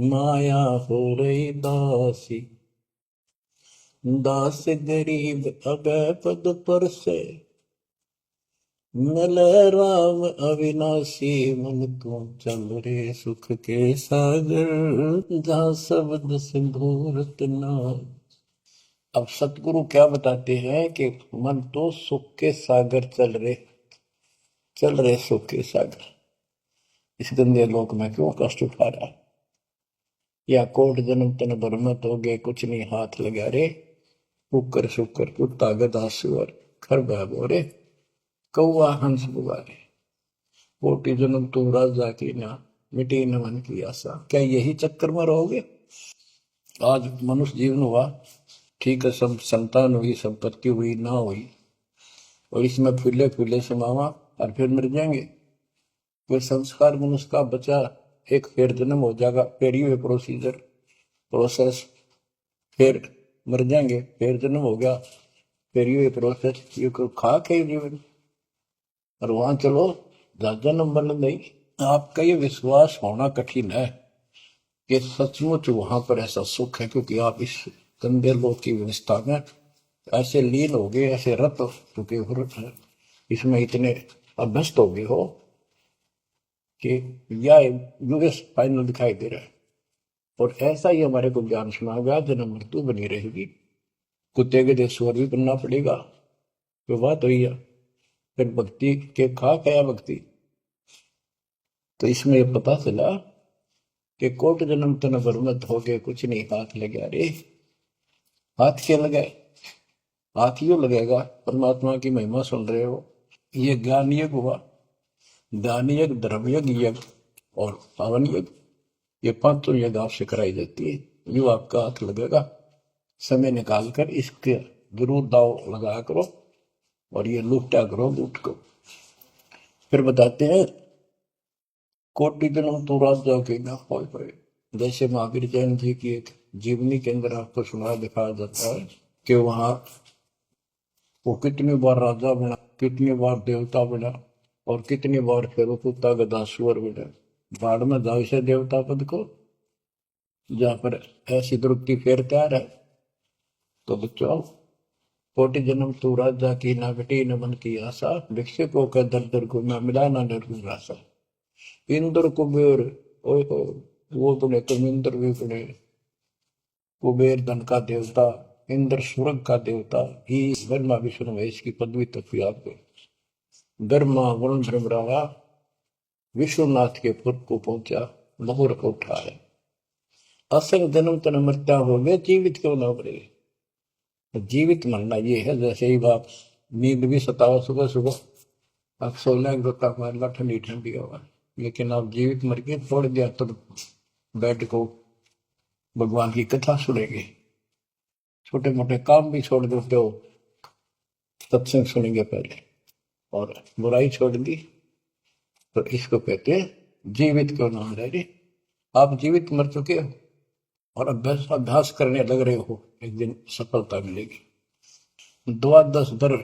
माया हो रही दासी। दास गरीब अभय पद पर से, मिल राम अविनाशी। मन तू चल रे सुख के सागर, जा शब्द सिंधु रत्नागर। अब सतगुरु क्या बताते हैं कि मन तो सुख के सागर चल रहे सुख के सागर। इस गंदे लोक में क्यों कष्ट उठा रहा, या कोट जन्म तन भरमत हो गए, कुछ नहीं हाथ लगा रे। कुकर शुकर कुत्ता गधा सुअर खरबा बोरे, कौआ हंस बुगारे। कोटि जन्म तू राजा की ना, मिटी न मन की आशा। क्या यही चक्कर में रहोगे? आज मनुष्य जीवन हुआ, ठीक है, सब संतान हुई, संपत्ति हुई ना हुई, और इसमें फूले फूले समावा और फिर मर जाएंगे। फिर संस्कार मनुष्य का बचा, एक फिर जन्म हो जाएगा, फिर ये प्रोसेस, फिर मर जाएंगे, फिर जन्म हो गया, फिर ये प्रोसेस। ये खा के जीवन, और वहां चलो ज्यादा नंबर नहीं। आपका ये विश्वास होना कठिन है कि सचमुच वहां पर ऐसा सुख है, क्योंकि आप इस गंदे लोक की व्यवस्था में ऐसे लीन हो गए, ऐसे रत चुके हो, इसमें इतने अभ्यस्त हो गए हो कि यह यूएस फाइनल दिखाई दे रहा है। और ऐसा ही हमारे को ज्ञान सुना गया, जन्म मृत्यु बनी रहेगी, कुत्ते के देश स्वर भी बनना पड़ेगा। तो बात हुई है, फिर भक्ति के खा क्या भक्ति। तो इसमें यह पता चला कि कोट जन्म तन बरमत हो गए, कुछ नहीं हाथ लगे रे। हाथ क्या लगाए? हाथ यूं लगेगा, परमात्मा की महिमा सुन रहे हो, ये ज्ञान यज्ञ हुआ, दान यज्ञ, धर्म यज्ञ और पावन यज्ञ, ये पांचों यज्ञ आपसे कराई जाती है। यूं आपका हाथ लगेगा, समय निकाल कर इसके जरूर दाव लगा करो और ये लूटा करो लूट को। फिर बताते हैं कोटि जन्म तो राजा के ना होए। जैसे महावीर जैन जी की एक जीवनी के अंदर आपको सुना दिखाया जाता है कि वहां वो कितनी बार राजा बना, कितनी बार देवता बना और कितनी बार फिर वो कुत्ता गधा सुअर बना। बाढ़ में जाओ से देवता पद को, जहां पर ऐसी दुरुक्ति फेर तैयार है। तो बच्चों, कोटि जन्म तू राजा की ना घटी न मन की आशा, भिक्षु को कह दर दर को ना मिला ना निर्गुण राशा। इंद्र कुबेर, ओए हो, वो बने तुम इंद्र भी बने। कुबेर धन का देवता, इंद्र स्वर्ग का देवता ही, ब्रह्मा विष्णु महेश की पदवी तक हुई आपको। ब्रह्मा वरुण भ्रमरावा विश्वनाथ के पुर को पहुंचा, बहुर को उठाया। असल जन्म तन मृत्या हो गए, जीवित क्यों ना मरे। जीवित मरना ये है, जैसे ही बाप नींद भी सतावा सुबह सुबह, आप सोलह गोता मारना ठंडी ठंडी हवा, लेकिन आप जीवित मर के छोड़ दिया तो बेड को भगवान की कथा सुनेंगे, छोटे मोटे काम भी छोड़ देते हो, सत्संग सुनेंगे पहले, और बुराई छोड़ दी तो इसको कहते हैं जीवित क्यों ना रह रहे। आप जीवित मर चुके हो और अभ्यास करने लग रहे हो, एक दिन सफलता मिलेगी। द्वादश दर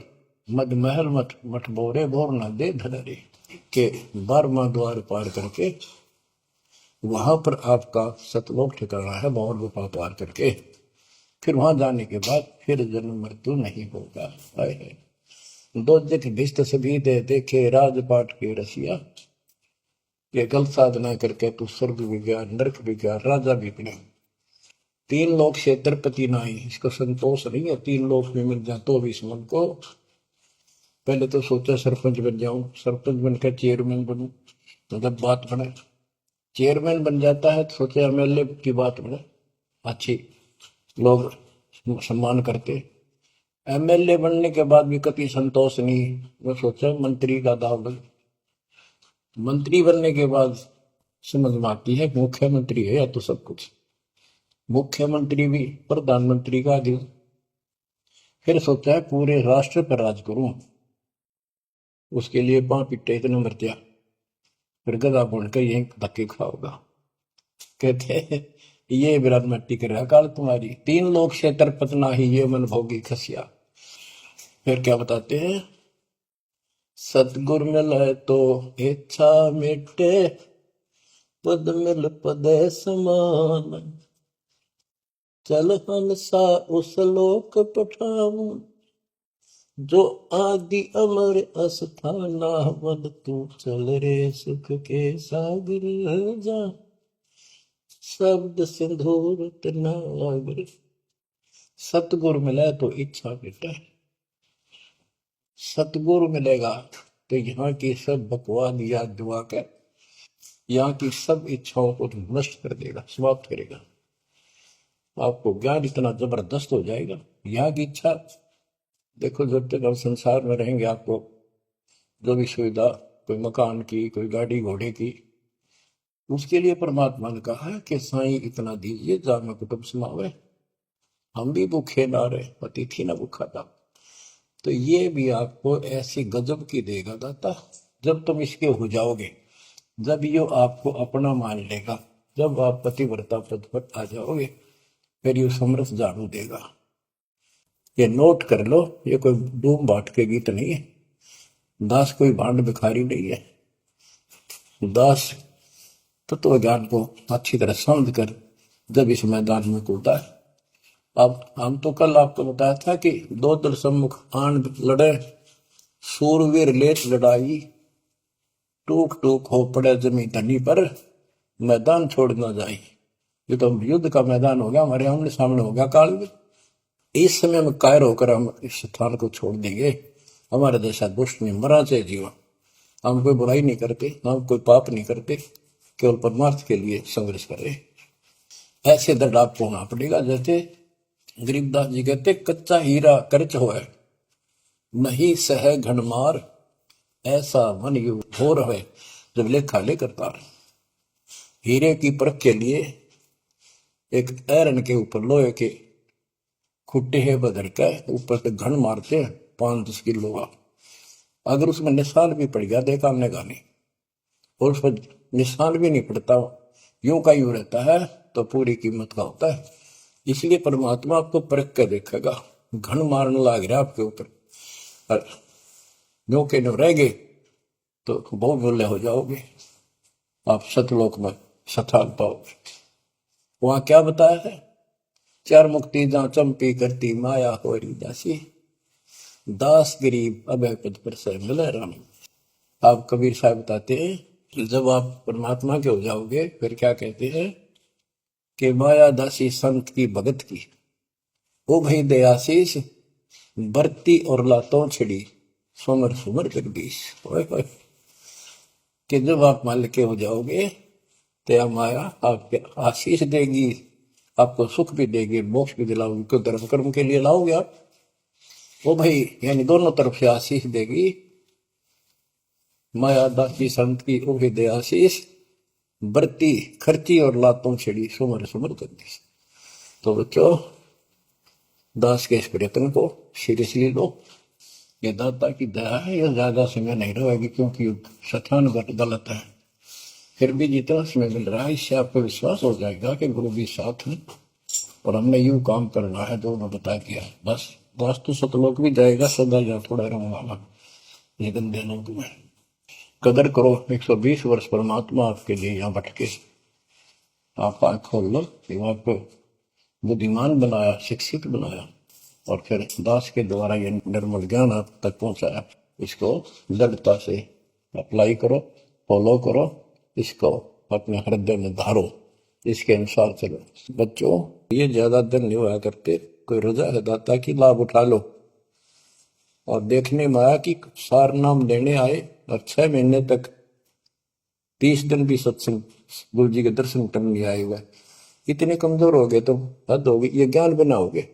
मद महल मठ मठ बोरे बोर न दे धनरे के 12वां द्वार पार करके वहां पर आपका सतलोक ठिकाना है, बहुत गुफा पार करके फिर वहां जाने के बाद फिर जन्म मृत्यु नहीं होगा। है दो जग भिष्ट सभी दे देखे राजपाट के रसिया, ये गलत साधना करके तू स्वर्ग भी गया, नरक भी गया, राजा भी बना। 3 लोक से द्रपति नाई, इसको संतोष नहीं है 3 लोक में मिल जाए तो भी इस मन को। पहले तो सोचा सरपंच बन जाऊं, सरपंच बनकर चेयरमैन बनूं, तो जब बात बने चेयरमैन बन जाता है तो सोचा एमएलए की बात बने, अच्छी लोग सम्मान करते। एमएलए बनने के बाद भी कभी संतोष नहीं, वो सोचा मंत्री का दाव लगे। मंत्री बनने के बाद समझ में आती है मुख्यमंत्री है या तो सब कुछ, मुख्यमंत्री भी प्रधानमंत्री का अधिक। फिर सोचा है पूरे राष्ट्र पर राज करूं, उसके लिए पांव पिट्टे इतने मर दिया, फिर गधा बनकर यही धक्के खाओगा। कहते हैं ये विराट में टिक रहा काल तुम्हारी, 3 लोग से तरपतना ही ये मन भोगी खसिया। फिर क्या बताते हैं, सतगुर मिले तो इच्छा मिटे, पद मिल पद समान, चल हंसा उस लोक पठाऊं, जो आदि अमर अस्थाना, मन तू चल रे सुख के सागर जा, शब्द सिंधुर नागर। सतगुरु मिले तो इच्छा मिटे, सतगुरु मिलेगा तो यहाँ की सब बकवाद याद दुआ कर, यहाँ की सब इच्छाओं को नष्ट कर देगा, समाप्त करेगा। आपको ज्ञान इतना जबरदस्त हो जाएगा। यहाँ की इच्छा देखो, जब तक हम संसार में रहेंगे आपको जो भी सुविधा, कोई मकान की, कोई गाड़ी घोड़े की, उसके लिए परमात्मा ने कहा है कि साईं इतना दीजिए जामे कुटुंब समावे, हम भी भूखे ना रहे, अतिथि ना भूखा था। तो ये भी आपको ऐसी गजब की देगा दाता, जब तुम इसके हो जाओगे, जब ये आपको अपना मान लेगा, जब आप पतिव्रता पद पर आ जाओगे, फिर ये समरस झाड़ू देगा। ये नोट कर लो, ये कोई डूम बाट के गीत नहीं है, दास कोई भांड भिखारी नहीं है। दास तत्व ज्ञान को अच्छी तरह समझ कर जब इस मैदान में कूदा है। अब हम तो कल आपको बताया था कि 2 दल सम्मुख आन लड़े, सूरवीर लेट लड़ाई, टूक टूक हो पड़े जमी धनी पर, मैदान छोड़ ना जाए। ये तो युद्ध का मैदान हो गया, हमारे आमने सामने हो गया काल में। इस समय में कायर होकर हम इस स्थान को छोड़ देंगे, हमारे जैसा दुष्ट नहीं मरा चाहे जीवन। हम कोई बुराई नहीं करते, हम कोई पाप नहीं करते, केवल परमार्थ के लिए संघर्ष करें। ऐसे दर्द आपको होना पड़ेगा। जैसे गरीबदास जी कहते, कच्चा हीरा करच होए, नहीं सह घनमार, ऐसा मन यू हो रहे जब लेखा लेकर तार। हीरे की परख के लिए एक ऐरन के ऊपर लोहे के खुट्टे है बदल के ऊपर से घन मारते हैं 5-10 किलो का। अगर उसमें निशान भी पड़ गया देखा हमने गाने, और उस पर निशान भी नहीं पड़ता, यूं का यूं रहता है, तो पूरी कीमत का होता है। इसलिए परमात्मा आपको परख के देखेगा। घन मारने लग रहा आपके ऊपर, और यूं के यूं रह गए तो बहुत मूल्य हो जाओगे, आप सतलोक में सथान पाओगे। वहां क्या बताया है, चार मुक्ति जहां चंपी करती माया होरी दासी, दास गरीब अभय पद पर से मिले राम। आप कबीर साहब बताते हैं कि जब आप परमात्मा के हो जाओगे फिर क्या कहते हैं कि माया दासी संत की भगत की, ओ भाई दयाशीष बरती और लातों छिड़ी, सुमर सुमर जगदीश। कि जब आप मान के हो जाओगे तो माया आपके आशीष देगी, आपको सुख भी देगी, मोक्ष भी दिलाओगी, क्यों धर्म कर्म के लिए लाओगे आप, वो भाई यानी दोनों तरफ से आशीष देगी। माया दासी संत की ओ दे आशीष बरती खर्ची और लातों छिड़ी, सुमर सुमर जगदीश। तो बच्चों दास के इस प्रयत्न को सीरियसली लो, ये दाता की दया है, यह ज्यादा समय नहीं रहेगी क्योंकि स्थान गलत है। फिर भी जितना समय मिल रहा है इससे आपको विश्वास हो जाएगा कि गुरु भी साथ है और हमने यूं काम करना है जो उन्होंने बता दिया। बस वास्तु सतलोक भी जाएगा, सदा जा थोड़ा रहूंगा ये गंदे लोग में। कदर करो, 120 वर्ष परमात्मा आपके लिए यहाँ भटके, आप आंख खोल लो कि आपको बुद्धिमान बनाया, शिक्षित बनाया, और फिर दास के द्वारा ये निर्मल ज्ञान आप तक पहुंचाया। इसको दृढ़ता से अप्लाई करो, फॉलो करो, इसको अपने हृदय में धारो, इसके अनुसार चलो। बच्चों ये ज्यादा दिन नहीं हुआ करते, कोई रजा है दाता की लाभ उठा लो। और देखने में आया कि सार नाम लेने आए और 6 महीने तक 30 दिन भी सत्संग गुरु जी के दर्शन करने नहीं आए हुए, इतने कमजोर हो गए तो हद होगी, ये ज्ञान बनाओगे।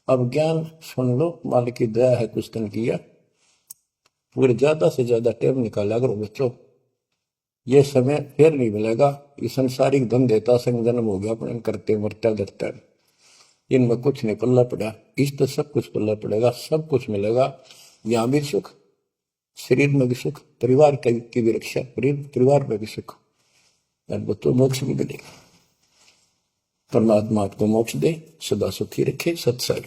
अब ज्ञान सुन लो, मालिक की दया है कुछ दिन किया, पूरे ज्यादा से ज्यादा टाइम निकाला करो बच्चों, ये समय फिर नहीं मिलेगा। ये संसारिक धन देता संग जन्म हो गया अपने करते मरता डरता, इनमें कुछ नहीं पल्ला पड़ा, इस तो सब कुछ पल्ला पड़ेगा, सब कुछ मिलेगा, यहाँ भी सुख, शरीर में भी सुख, परिवार की भी रक्षा, परिवार में भी सुख, और बच्चों मोक्ष भी मिलेगा। परमात्मा आपको मोक्ष दे, सदा सुखी रखे। सत्संग।